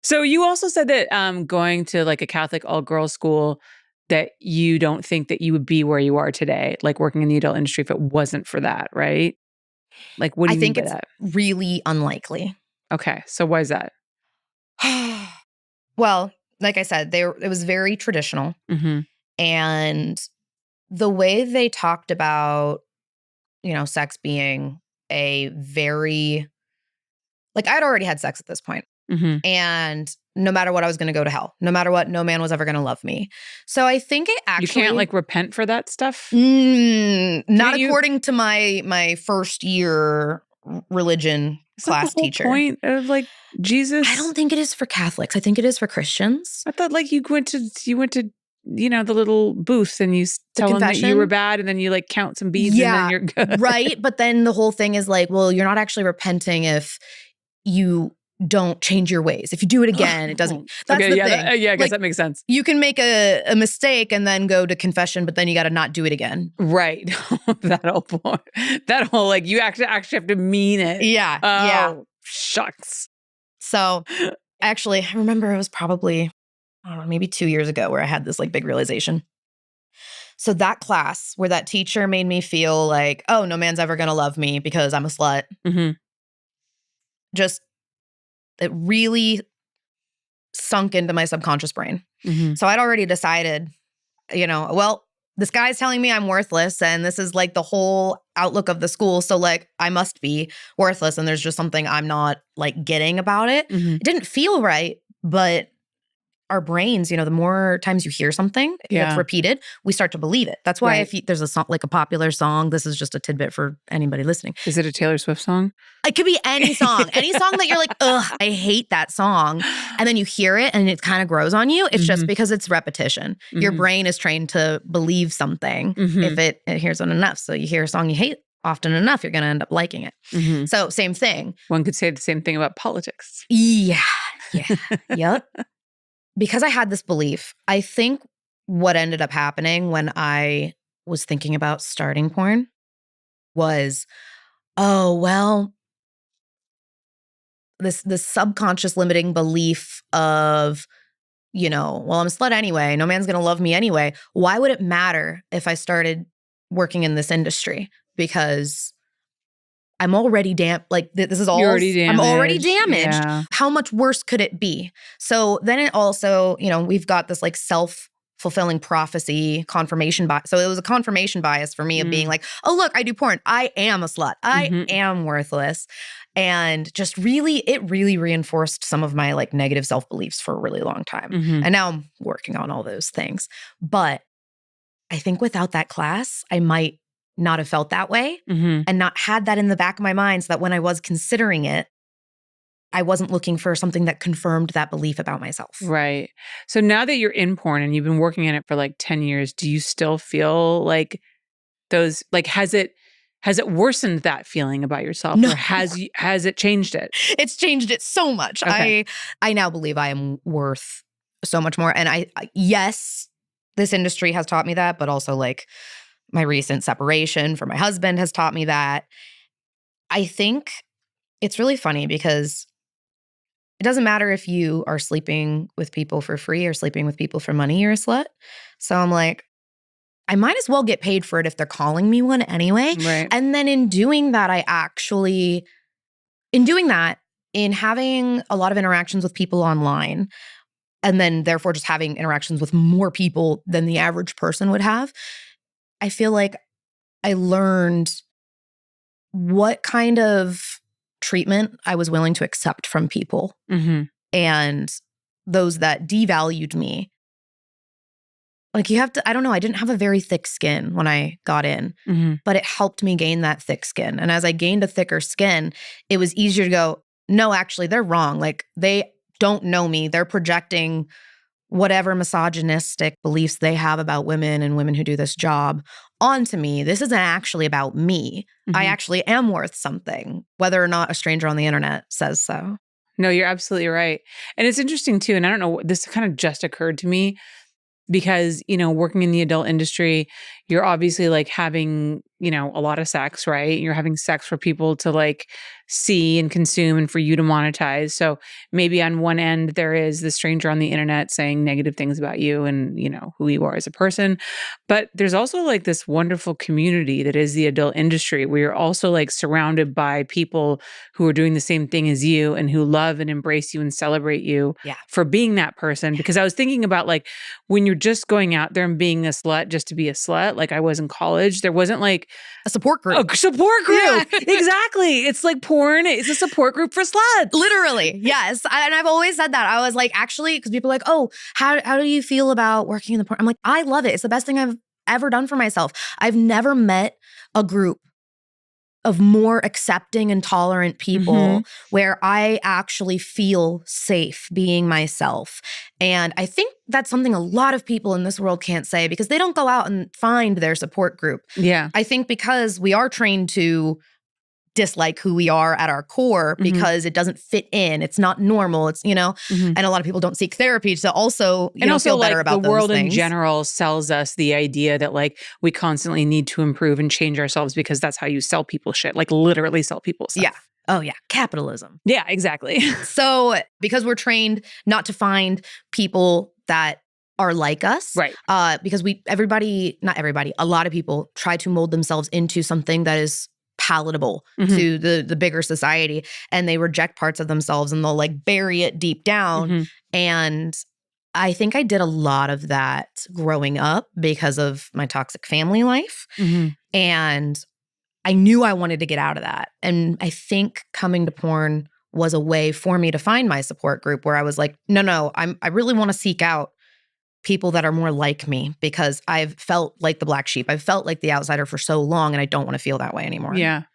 So you also said that going to like a Catholic all-girls school, that you don't think that you would be where you are today, like working in the adult industry if it wasn't for that, right? Like, what do I you mean think by it's that? really unlikely. Okay. So why is that? Well, like I said, it was very traditional. Mm-hmm. And the way they talked about, sex being a very, like, I'd already had sex at this point. Mm-hmm. And no matter what, I was going to go to hell. No matter what, no man was ever going to love me. So I think it actually... You can't like repent for that stuff? Not according to my first year religion class teacher. The whole point of like Jesus? I don't think it is for Catholics. I think it is for Christians. I thought like you went to the little booth and you tell them that you were bad and then you like count some beads and then you're good. Right. But then the whole thing is like, well, you're not actually repenting if you don't change your ways. If you do it again, it doesn't. That's the thing. I guess that makes sense. You can make a mistake and then go to confession, but then you got to not do it again. Right. That whole point. That whole like you actually have to mean it. Yeah. Yeah. Shucks. So actually, I remember it was probably, I don't know, maybe 2 years ago where I had this like big realization. So that class where that teacher made me feel like, oh, no man's ever going to love me because I'm a slut. Mm-hmm. It really sunk into my subconscious brain. Mm-hmm. So I'd already decided, well, this guy's telling me I'm worthless and this is like the whole outlook of the school. So like I must be worthless and there's just something I'm not like getting about it. Mm-hmm. It didn't feel right, but our brains, the more times you hear something that's repeated, we start to believe it. That's why if there's a song, like a popular song, this is just a tidbit for anybody listening. Is it a Taylor Swift song? It could be any song that you're like, ugh, I hate that song. And then you hear it and it kind of grows on you. It's just because it's repetition. Mm-hmm. Your brain is trained to believe something if it hears it enough. So you hear a song you hate often enough, you're going to end up liking it. Mm-hmm. So same thing. One could say the same thing about politics. Yeah. Yep. Because I had this belief, I think what ended up happening when I was thinking about starting porn was, oh, well, this subconscious limiting belief of, well, I'm a slut anyway. No man's going to love me anyway. Why would it matter if I started working in this industry? Because I'm already this is all, I'm already damaged. Yeah. How much worse could it be? So then it also, we've got this like self-fulfilling prophecy confirmation bias. So it was a confirmation bias for me of being like, oh, look, I do porn. I am a slut. I am worthless. And just it really reinforced some of my like negative self-beliefs for a really long time. Mm-hmm. And now I'm working on all those things. But I think without that class, I might not have felt that way and not had that in the back of my mind so that when I was considering it, I wasn't looking for something that confirmed that belief about myself. Right. So now that you're in porn and you've been working in it for like 10 years, do you still feel like those, like, has it worsened that feeling about yourself? No. Or has it changed it? It's changed it so much. Okay. I now believe I am worth so much more. And yes, this industry has taught me that, but also like my recent separation from my husband has taught me that. I think it's really funny because it doesn't matter if you are sleeping with people for free or sleeping with people for money, you're a slut. So I'm like, I might as well get paid for it if they're calling me one anyway. Right. And then in doing that, in having a lot of interactions with people online, and then therefore just having interactions with more people than the average person would have, I feel like I learned what kind of treatment I was willing to accept from people. Mm-hmm. And those that devalued me. Like I don't know, I didn't have a very thick skin when I got in, but it helped me gain that thick skin. And as I gained a thicker skin, it was easier to go, no, actually, they're wrong. Like, they don't know me. They're projecting whatever misogynistic beliefs they have about women and women who do this job onto me. This isn't actually about me. I actually am worth something, whether or not a stranger on the internet says so. No, you're absolutely right. And it's interesting too, and I don't know, this kind of just occurred to me because, working in the adult industry, you're obviously like having, you know, a lot of sex, right? You're having sex for people to like see and consume and for you to monetize. So maybe on one end, there is the stranger on the internet saying negative things about you and, you know, who you are as a person. But there's also like this wonderful community that is the adult industry where you're also like surrounded by people who are doing the same thing as you and who love and embrace you and celebrate you Yeah. for being that person. Because I was thinking about like when you're just going out there and being a slut just to be a slut, like I was in college, there wasn't like A support group. a support group. Yeah. Exactly. It's like porn. It's a support group for sluts. Literally, yes. And I've always said that. I was like, actually, because people are like, oh, how do you feel about working in the porn? I'm like, I love it. It's the best thing I've ever done for myself. I've never met a group of more accepting and tolerant people where I actually feel safe being myself. And I think that's something a lot of people in this world can't say because they don't go out and find their support group. Yeah. I think because we are trained to dislike who we are at our core because it doesn't fit in. It's not normal. It's, you know, and a lot of people don't seek therapy to also, you know, also feel better like about the world those in things. general sells us the idea that like we constantly need to improve and change ourselves because that's how you sell people shit. Like literally sell people stuff. Yeah. Oh yeah. Capitalism. Yeah, exactly. So because we're trained not to find people that are like us. Right. Because not everybody, a lot of people try to mold themselves into something that is palatable to the bigger society, and they reject parts of themselves and they'll like bury it deep down. And I think I did a lot of that growing up because of my toxic family life. And I knew I wanted to get out of that. And I think coming to porn was a way for me to find my support group where I was like, no, I really want to seek out people that are more like me because I've felt like the black sheep. I've felt like the outsider for so long and I don't want to feel that way anymore. Yeah.